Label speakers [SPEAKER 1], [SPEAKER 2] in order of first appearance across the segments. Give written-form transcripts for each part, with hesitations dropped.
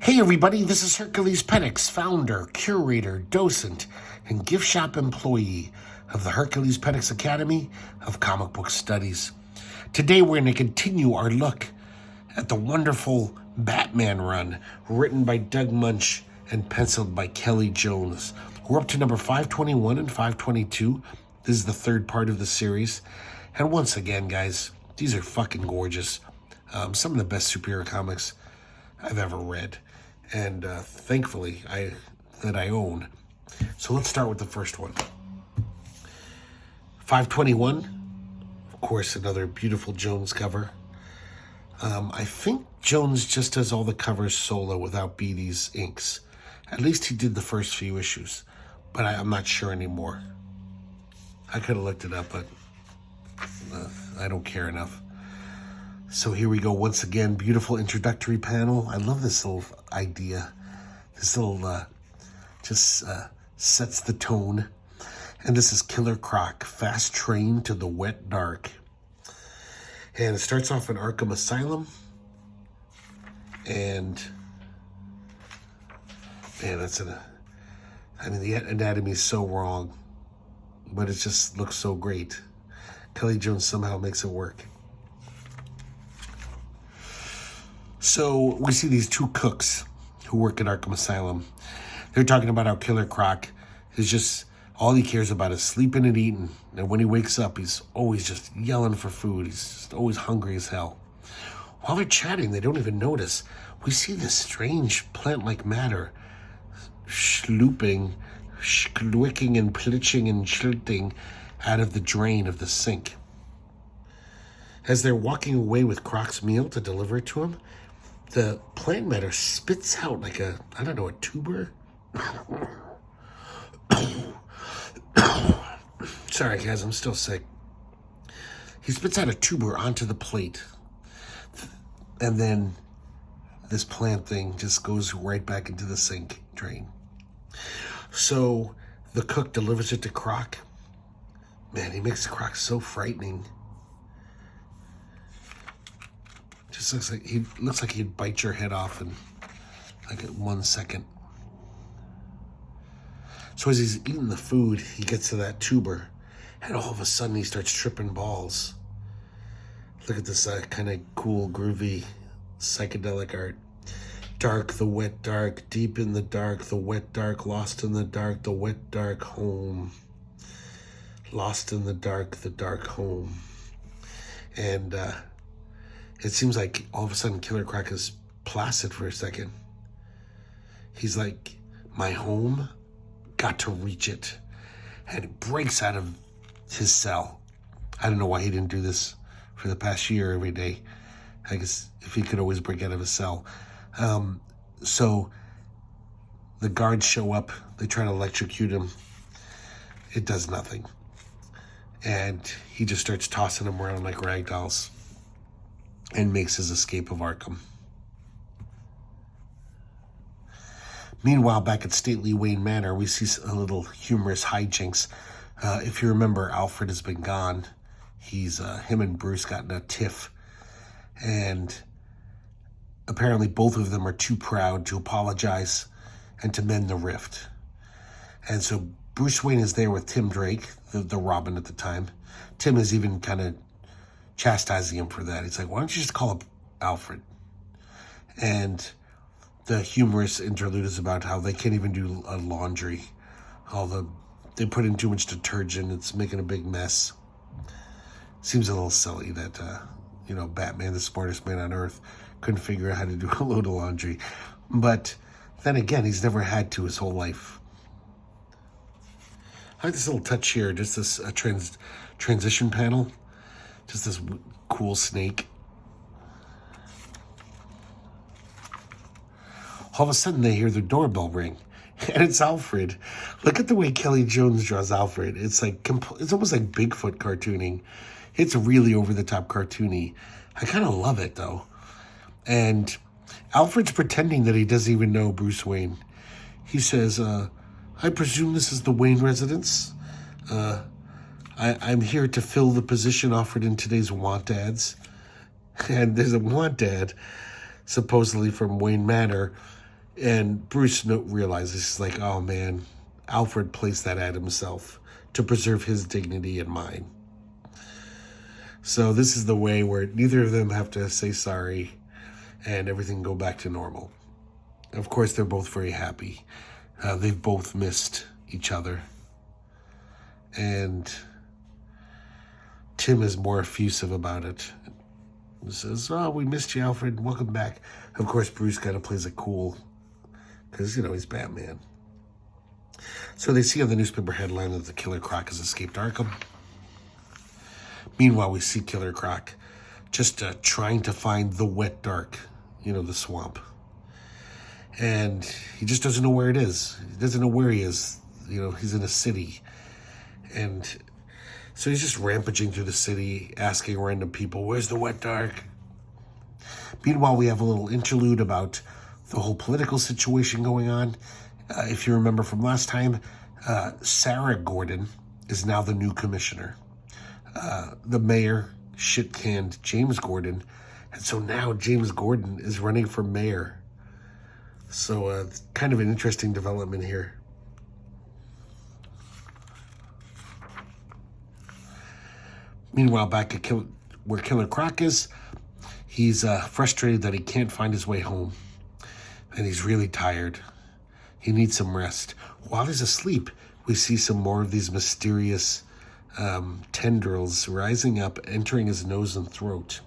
[SPEAKER 1] Hey everybody, this is herculespetix, founder, curator, docent, and gift shop employee of the herculespetix Academy of Comic Book Studies. Today we're going to continue our look at the wonderful Batman run written by Doug Munch and penciled by Kelly Jones. We're up to number 521 and 522. This is the third part of the series. And once again, guys, these are fucking gorgeous. Some of the best superhero comics I've ever read. And thankfully, I own. So let's start with the first one. 521, of course, another beautiful Jones cover. I think Jones just does all the covers solo without Beatty's inks. At least he did the first few issues, but I'm not sure anymore. I could have looked it up, but I don't care enough. So here we go once again. Beautiful introductory panel. I love this little idea. This little just sets the tone. And this is Killer Croc, Fast Train to the Wet Dark. And it starts off in Arkham Asylum. And man, the anatomy is so wrong, but it just looks so great. Kelly Jones somehow makes it work. So we see these two cooks who work at Arkham Asylum. They're talking about how Killer Croc is just, all he cares about is sleeping and eating. And when he wakes up, he's always just yelling for food. He's just always hungry as hell. While they're chatting, they don't even notice. We see this strange plant-like matter schlooping, schwicking and plitching and schlitting out of the drain of the sink. As they're walking away with Croc's meal to deliver it to him, the plant matter spits out like a tuber? Sorry, guys, I'm still sick. He spits out a tuber onto the plate. And then this plant thing just goes right back into the sink drain. So the cook delivers it to Croc. Man, he makes Croc so frightening. Just looks like he'd bite your head off in like 1 second. So as he's eating the food, he gets to that tuber, and all of a sudden he starts tripping balls. Look at this kind of cool, groovy, psychedelic art. Dark, the wet dark, deep in the dark, the wet dark, lost in the dark, the wet dark home. Lost in the dark home. And it seems like all of a sudden Killer Croc is placid for a second. He's like, my home, got to reach it. And it breaks out of his cell. I don't know why he didn't do this for the past year every day. I guess if he could always break out of his cell. So the guards show up. They try to electrocute him. It does nothing. And he just starts tossing them around like rag dolls and makes his escape of Arkham. Meanwhile, back at stately Wayne Manor, we see a little humorous hijinks. If you remember, Alfred has been gone. Him and Bruce got in a tiff. And apparently both of them are too proud to apologize and to mend the rift. And so Bruce Wayne is there with Tim Drake, the Robin at the time. Tim is even kind of chastising him for that. He's like, why don't you just call up Alfred? And the humorous interlude is about how they can't even do laundry. They put in too much detergent. It's making a big mess. Seems a little silly that, Batman, the smartest man on earth, couldn't figure out how to do a load of laundry. But then again, he's never had to his whole life. I like this little touch here, just this transition panel. Just this cool snake. All of a sudden, they hear the doorbell ring. And it's Alfred. Look at the way Kelly Jones draws Alfred. It's almost like Bigfoot cartooning. It's really over-the-top cartoony. I kind of love it, though. And Alfred's pretending that he doesn't even know Bruce Wayne. He says, I presume this is the Wayne residence. I'm here to fill the position offered in today's want ads. And there's a want ad, supposedly from Wayne Manor, And Bruce realizes, he's like, oh man, Alfred placed that ad himself to preserve his dignity and mine. So this is the way where neither of them have to say sorry and everything go back to normal. Of course, they're both very happy. They've both missed each other. And Tim is more effusive about it. He says, oh, we missed you, Alfred. Welcome back. Of course, Bruce kind of plays it cool because, he's Batman. So they see on the newspaper headline that the Killer Croc has escaped Arkham. Meanwhile, we see Killer Croc just trying to find the wet dark, the swamp. And he just doesn't know where it is. He doesn't know where he is. He's in a city. And so he's just rampaging through the city, asking random people, where's the wet dark? Meanwhile, we have a little interlude about the whole political situation going on. If you remember from last time, Sarah Gordon is now the new commissioner. The mayor shit-canned James Gordon. And so now James Gordon is running for mayor. So kind of an interesting development here. Meanwhile, back at where Killer Croc is, he's frustrated that he can't find his way home. And he's really tired. He needs some rest. While he's asleep, we see some more of these mysterious tendrils rising up, entering his nose and throat.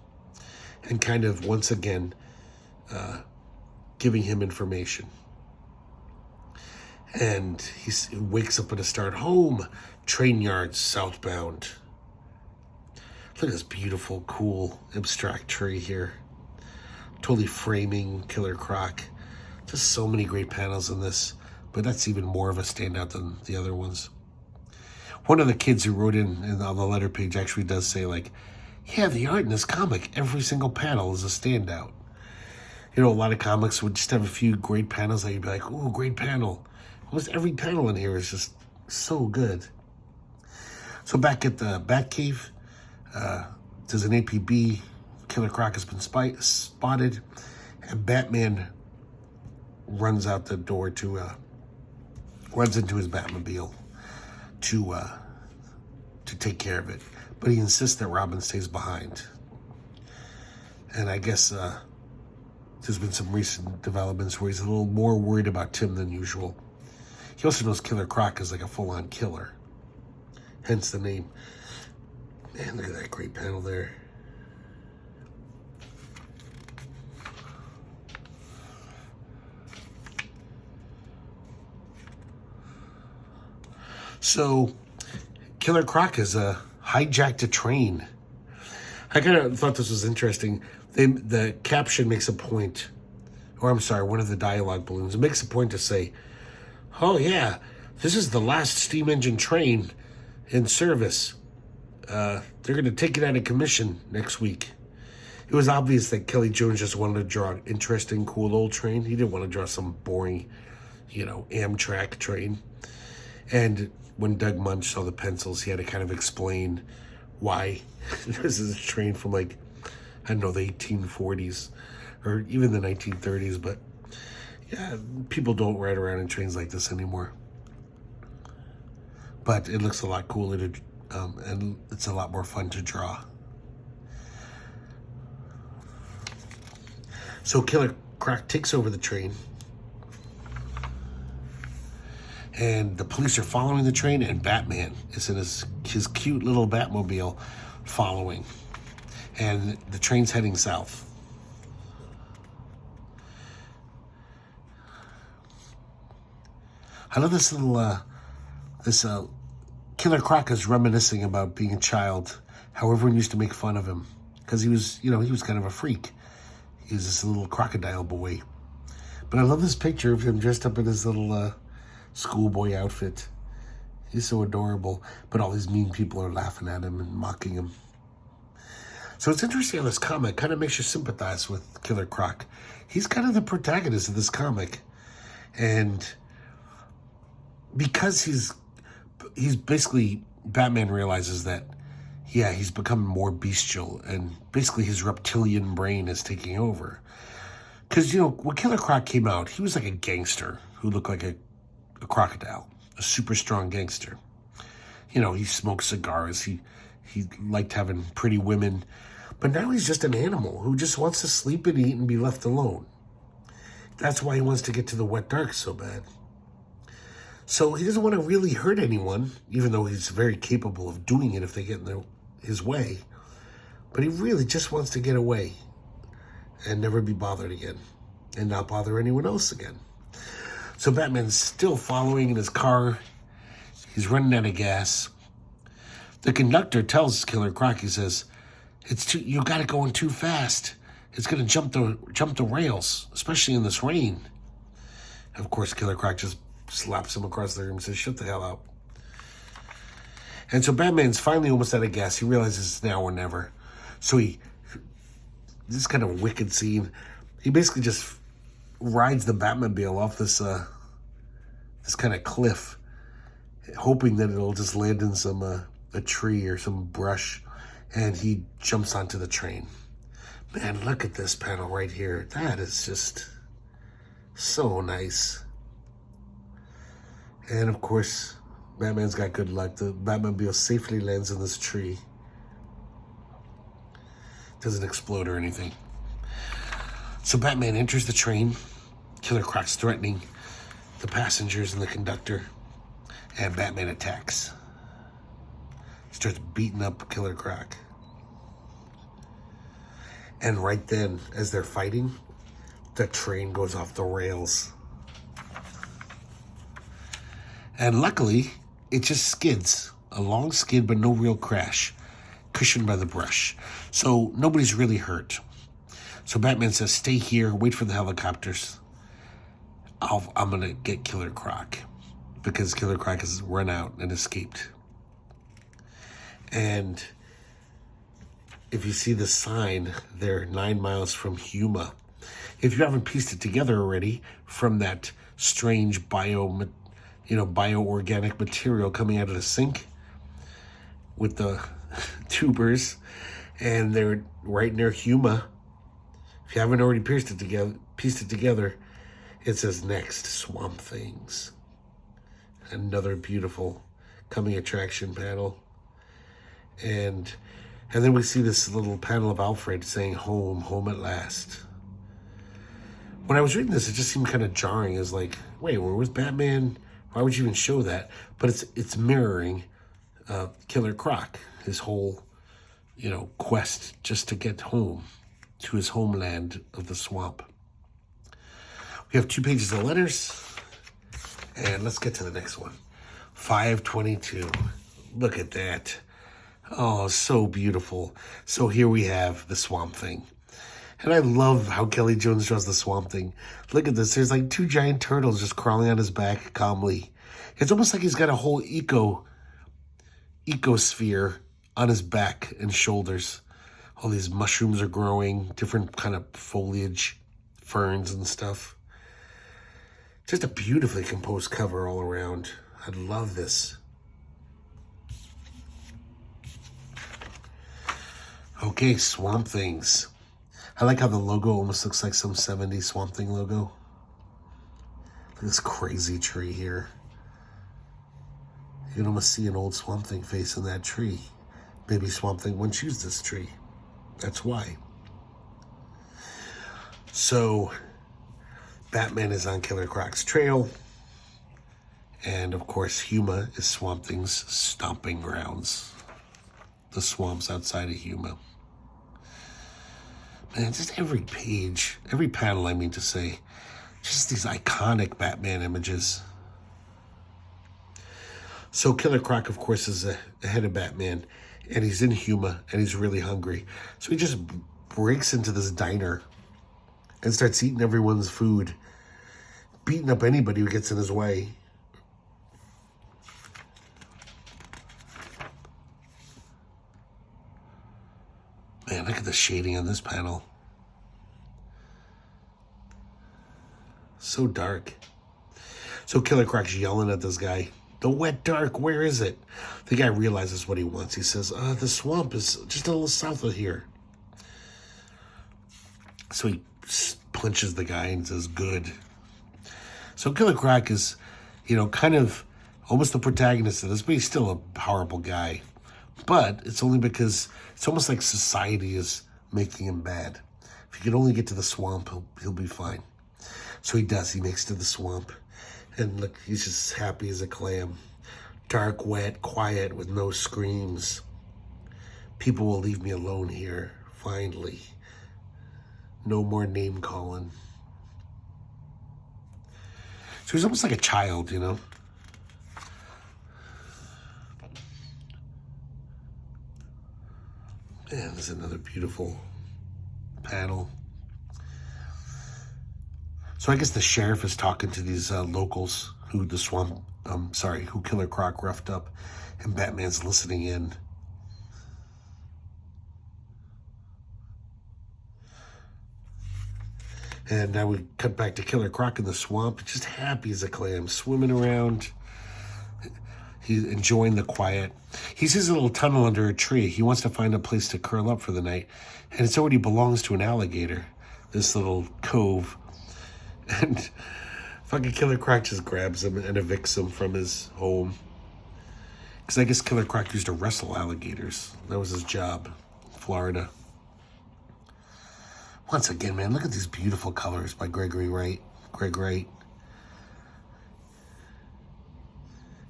[SPEAKER 1] And kind of, once again, giving him information. And he wakes up at a start. Home, train yards, southbound. Look at this beautiful, cool, abstract tree here. Totally framing Killer Croc. Just so many great panels in this. But that's even more of a standout than the other ones. One of the kids who wrote in on the letter page actually does say, yeah, the art in this comic, every single panel is a standout. A lot of comics would just have a few great panels that you'd be like, ooh, great panel. Almost every panel in here is just so good. So back at the Batcave, there's an APB. Killer Croc has been spotted, and Batman runs out the door runs into his Batmobile to take care of it. But he insists that Robin stays behind. And I guess there's been some recent developments where he's a little more worried about Tim than usual. He also knows Killer Croc is like a full-on killer. Hence the name. Man, look at that great panel there. So, Killer Croc has hijacked a train. I kind of thought this was interesting. The caption makes a point, or I'm sorry, one of the dialogue balloons makes a point to say, oh yeah, this is the last steam engine train in service. They're going to take it out of commission next week. It was obvious that Kelly Jones just wanted to draw an interesting, cool old train. He didn't want to draw some boring, Amtrak train. And when Doug Munch saw the pencils, he had to kind of explain why this is a train from the 1840s or even the 1930s. But yeah, people don't ride around in trains like this anymore. But it looks a lot cooler and it's a lot more fun to draw. So Killer Croc takes over the train. And the police are following the train, and Batman is in his cute little Batmobile following. And the train's heading south. I love this little, Killer Croc is reminiscing about being a child, how everyone used to make fun of him. Because he was kind of a freak. He was this little crocodile boy. But I love this picture of him dressed up in his little schoolboy outfit. He's so adorable. But all these mean people are laughing at him and mocking him. So it's interesting how this comic kind of makes you sympathize with Killer Croc. He's kind of the protagonist of this comic. And because he's basically, Batman realizes that, yeah, he's become more bestial, and basically his reptilian brain is taking over. Because, you know, when Killer Croc came out, he was like a gangster who looked like a crocodile, a super strong gangster. You know, he smoked cigars. He liked having pretty women. But now he's just an animal who just wants to sleep and eat and be left alone. That's why he wants to get to the wet dark so bad. So he doesn't want to really hurt anyone, even though he's very capable of doing it if they get in his way. But he really just wants to get away and never be bothered again and not bother anyone else again. So Batman's still following in his car. He's running out of gas. The conductor tells Killer Croc, he says, you got it going too fast. It's going to jump the rails, especially in this rain. Of course, Killer Croc just slaps him across the room and says, shut the hell up. And so Batman's finally almost out of gas. He realizes it's now or never. So this kind of wicked scene, he basically just rides the Batmobile off this kind of cliff, hoping that it'll just land in some a tree or some brush, and he jumps onto the train. Man, look at this panel right here. That is just so nice. And of course, Batman's got good luck. The Batmobile safely lands in this tree. Doesn't explode or anything. So Batman enters the train. Killer Croc's threatening the passengers and the conductor. And Batman attacks. Starts beating up Killer Croc. And right then, as they're fighting, the train goes off the rails. And luckily, it just skids. A long skid, but no real crash. Cushioned by the brush. So nobody's really hurt. So Batman says, stay here, wait for the helicopters. I'm going to get Killer Croc. Because Killer Croc has run out and escaped. And if you see the sign, they're 9 miles from Huma. If you haven't pieced it together already from that strange bioorganic material coming out of the sink with the tubers, and they're right near Huma. If you haven't already pieced it together, it says next, Swamp Things. Another beautiful coming attraction panel. And then we see this little panel of Alfred saying, home, home at last. When I was reading this, it just seemed kind of jarring. It was like, wait, where was Batman? Why would you even show that? But it's mirroring Killer Croc, his whole, quest just to get home to his homeland of the swamp. We have 2 pages of letters, and let's get to the next one. 522. Look at that. Oh, so beautiful. So here we have the Swamp Thing. And I love how Kelly Jones draws the Swamp Thing. Look at this. There's like 2 giant turtles just crawling on his back calmly. It's almost like he's got a whole ecosphere on his back and shoulders. All these mushrooms are growing, different kind of foliage, ferns and stuff. Just a beautifully composed cover all around. I love this. Okay, Swamp Things. I like how the logo almost looks like some 70s Swamp Thing logo. Look at this crazy tree here. You can almost see an old Swamp Thing face in that tree. Maybe Swamp Thing wouldn't choose this tree. That's why. So, Batman is on Killer Croc's trail. And, of course, Huma is Swamp Thing's stomping grounds. The swamps outside of Huma. Man, just every page, every panel, I mean to say, just these iconic Batman images. So Killer Croc, of course, is ahead of Batman, and he's in Huma, and he's really hungry. So he just breaks into this diner and starts eating everyone's food, beating up anybody who gets in his way. Man, look at the shading on this panel. So dark. So Killer Croc's yelling at this guy. The wet dark, where is it? The guy realizes what he wants. He says, the swamp is just a little south of here. So he punches the guy and says, good. So Killer Croc is, kind of almost the protagonist of this, but he's still a horrible guy. But it's only because it's almost like society is making him bad. If he could only get to the swamp, he'll be fine. So he does. He makes it to the swamp. And look, he's just happy as a clam. Dark, wet, quiet, with no screams. People will leave me alone here, finally. No more name calling. So he's almost like a child, Man, there's another beautiful panel. So I guess the sheriff is talking to these locals who who Killer Croc roughed up, and Batman's listening in. And now we cut back to Killer Croc in the swamp, just happy as a clam, swimming around. He's enjoying the quiet. He sees a little tunnel under a tree. He wants to find a place to curl up for the night. And it already belongs to an alligator, this little cove. And fucking Killer Croc just grabs him and evicts him from his home. Because I guess Killer Croc used to wrestle alligators. That was his job in Florida. Once again, man, look at these beautiful colors by Greg Wright.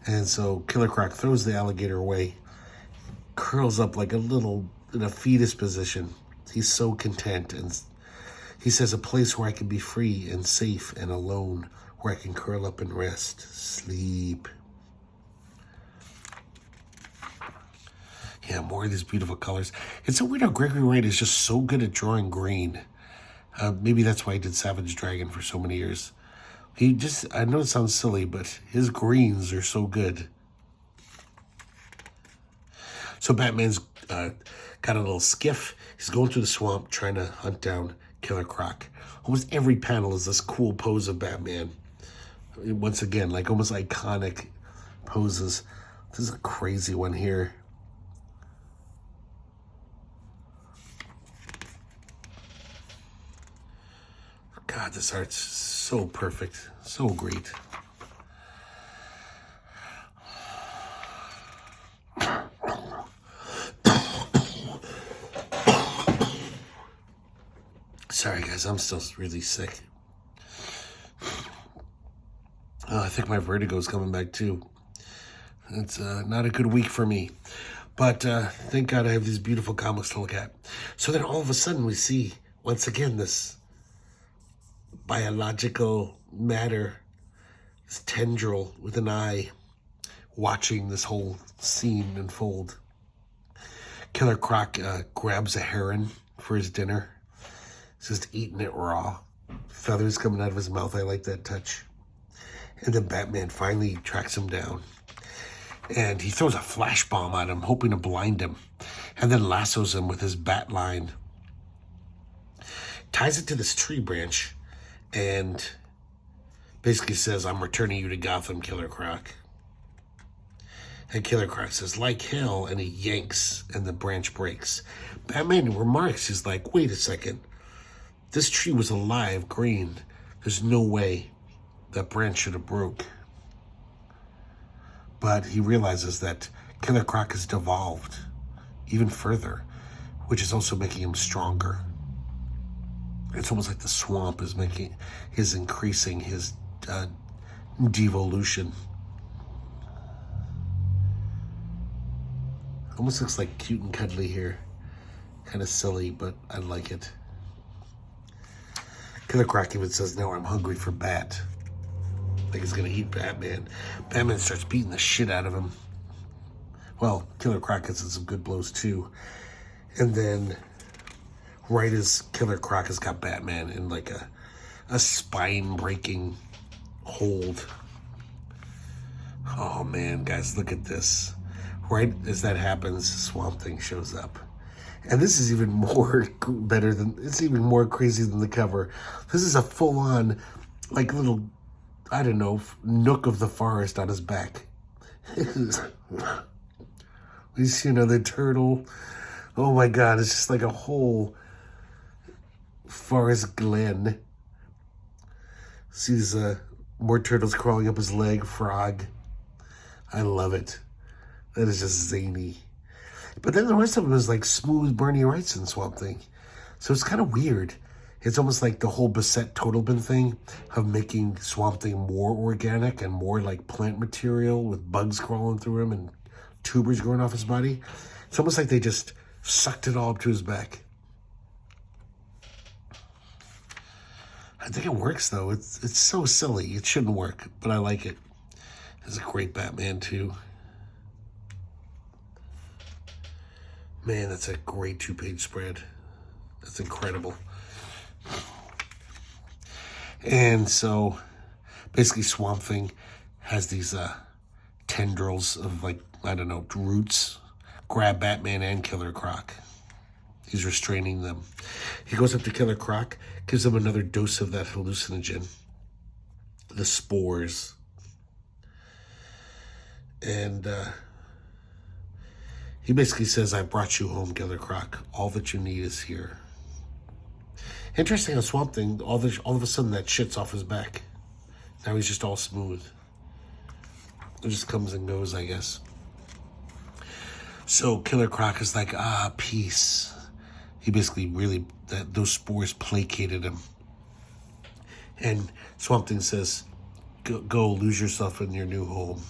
[SPEAKER 1] And so Killer Croc throws the alligator away, curls up like in a fetus position. He's so content. And he says, a place where I can be free and safe and alone, where I can curl up and rest, sleep. Yeah, more of these beautiful colors. It's so weird how Gregory Wright is just so good at drawing green. Maybe that's why he did Savage Dragon for so many years. I know it sounds silly, but his greens are so good. So Batman's got a little skiff. He's going through the swamp trying to hunt down Killer Croc. Almost every panel is this cool pose of Batman. Once again, like almost iconic poses. This is a crazy one here. God, this art's so perfect, so great. Sorry, guys, I'm still really sick. I think my vertigo is coming back, too. It's not a good week for me. But thank God I have these beautiful comics to look at. So then all of a sudden we see, once again, this biological matter, this tendril with an eye, watching this whole scene unfold. Killer Croc grabs a heron for his dinner. He's just eating it raw. Feathers coming out of his mouth. I like that touch. And then Batman finally tracks him down. And he throws a flash bomb at him, hoping to blind him. And then lassos him with his bat line. Ties it to this tree branch. And basically says, I'm returning you to Gotham, Killer Croc. And Killer Croc says, like hell, and he yanks, and the branch breaks. Batman remarks, he's like, wait a second. This tree was alive, green. There's no way that branch should have broke. But he realizes that Killer Croc has devolved even further, which is also making him stronger. It's almost like the swamp is increasing his devolution. Almost looks like cute and cuddly here. Kind of silly, but I like it. Killer Croc even says, now I'm hungry for Bat. Like he's going to eat Batman. Batman starts beating the shit out of him. Well, Killer Croc gets some good blows too. And then, right as Killer Croc has got Batman in like a spine-breaking hold. Oh man, guys, look at this. Right as that happens, Swamp Thing shows up. And this is even more it's even more crazy than the cover. This is a full-on, like little, I don't know, nook of the forest on his back. We see another turtle. Oh my God, it's just like a whole forest glen Sees more turtles crawling up his leg. Frog. I love it. That is just zany. But then the rest of them is like smooth Bernie Wrightson Swamp Thing. So it's kind of weird. It's almost like the whole Bissett Totalbin thing of making Swamp Thing more organic and more like plant material with bugs crawling through him and tubers growing off his body. It's almost like they just sucked it all up to his back. I think it works, though. It's so silly. It shouldn't work, but I like it. It's a great Batman, too. Man, that's a great 2-page spread. That's incredible. And so, basically, Swamp Thing has these tendrils of, like, I don't know, roots. Grab Batman and Killer Croc. He's restraining them. He goes up to Killer Croc, gives him another dose of that hallucinogen. The spores. And he basically says, I brought you home, Killer Croc. All that you need is here. Interesting, a Swamp Thing, all of a sudden that shit's off his back. Now he's just all smooth. It just comes and goes, I guess. So Killer Croc is like, peace. He basically really, those spores placated him. And Swamp Thing says, go lose yourself in your new home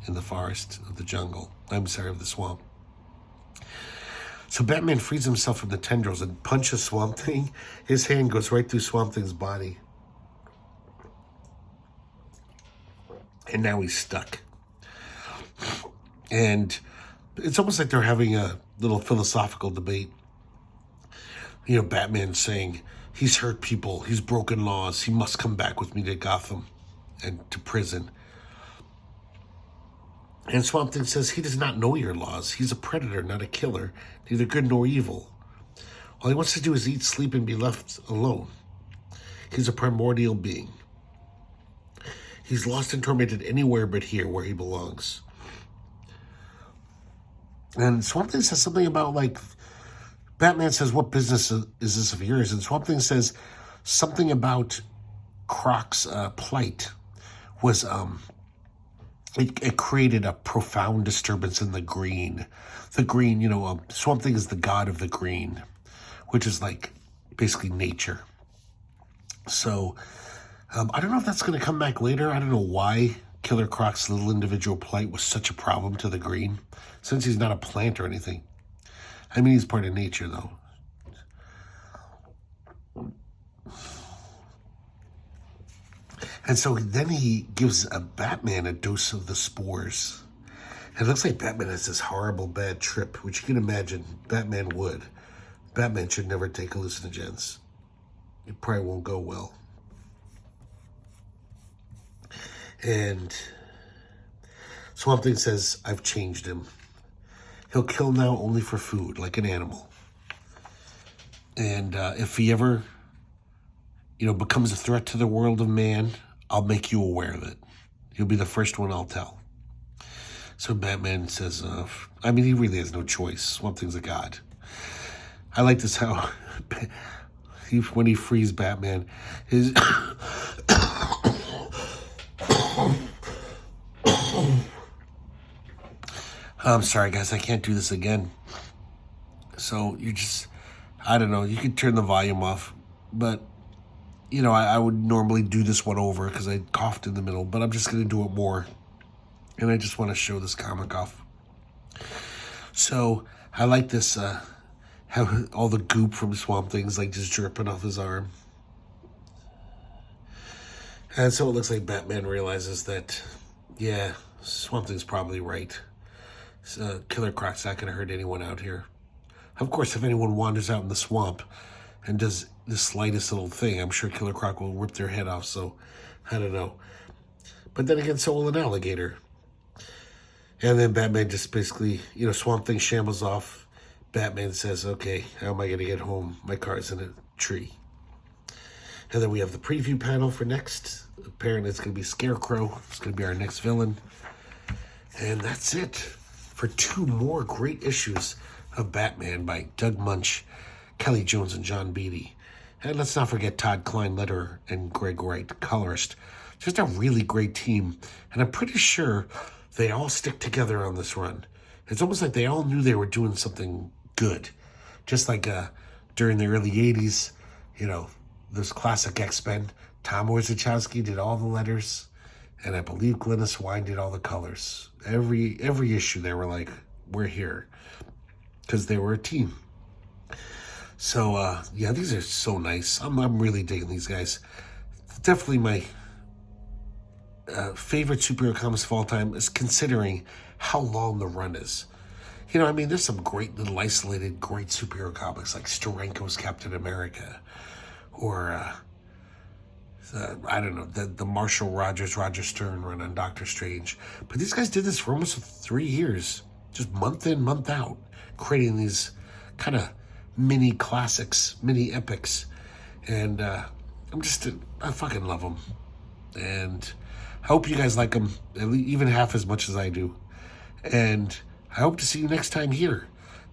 [SPEAKER 1] in the forest of the jungle. I'm sorry, of the swamp. So Batman frees himself from the tendrils and punches Swamp Thing. His hand goes right through Swamp Thing's body. And now he's stuck. And it's almost like they're having a little philosophical debate. You know, Batman saying, he's hurt people, he's broken laws, he must come back with me to Gotham and to prison. And Swamp Thing says, he does not know your laws. He's a predator, not a killer, neither good nor evil. All he wants to do is eat, sleep, and be left alone. He's a primordial being. He's lost and tormented anywhere but here, where he belongs. And Swamp Thing says something about, like, Batman says, what business is this of yours? And Swamp Thing says something about Croc's plight was, it created a profound disturbance in the green. The green, Swamp Thing is the god of the green, which is like basically nature. So I don't know if that's going to come back later. I don't know why Killer Croc's little individual plight was such a problem to the green, since he's not a plant or anything. I mean, he's part of nature, though. And so then he gives a Batman a dose of the spores. And it looks like Batman has this horrible bad trip, which you can imagine Batman would. Batman should never take hallucinogens. It probably won't go well. And Swamp Thing says, I've changed him. He'll kill now only for food, like an animal. And if he ever, becomes a threat to the world of man, I'll make you aware of it. You'll be the first one I'll tell. So Batman says, he really has no choice. Swamp Thing's a god. I like this how, when he frees Batman, his... I'm sorry, guys, I can't do this again. So you just, I don't know, you could turn the volume off. But, I would normally do this one over because I coughed in the middle. But I'm just going to do it more. And I just want to show this comic off. So I like this, how all the goop from Swamp Thing's like just dripping off his arm. And so it looks like Batman realizes that, yeah, Swamp Thing's probably right. Killer Croc's not going to hurt anyone out here. Of course, if anyone wanders out in the swamp and does the slightest little thing, I'm sure Killer Croc will rip their head off, so I don't know. But then again, so will an alligator. And then Batman just basically, Swamp Thing shambles off. Batman says, okay, how am I going to get home? My car's in a tree. And then we have the preview panel for next. Apparently it's going to be Scarecrow. It's going to be our next villain. And that's it for 2 more great issues of Batman by Doug Munch, Kelly Jones, and John Beatty. And let's not forget Todd Klein, letterer, and Greg Wright, colorist. Just a really great team. And I'm pretty sure they all stick together on this run. It's almost like they all knew they were doing something good. Just like during the early 80s, you know, those classic X-Men. Tom Wojciechowski did all the letters. And I believe Glynis Wein did all the colors. Every issue they were like, we're here. Because they were a team. So, yeah, these are so nice. I'm really digging these guys. Definitely my favorite superhero comics of all time, is considering how long the run is. You know, I mean, there's some great little isolated, great superhero comics like Steranko's Captain America. Or, I don't know, the Marshall Rogers, Roger Stern run on Doctor Strange. But these guys did this for almost 3 years. Just month in, month out. Creating these kind of mini classics, mini epics, and I fucking love them, and I hope you guys like them even half as much as I do, and I hope to see you next time here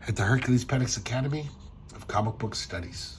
[SPEAKER 1] at the Herculespetix Academy of Comic Book Studies.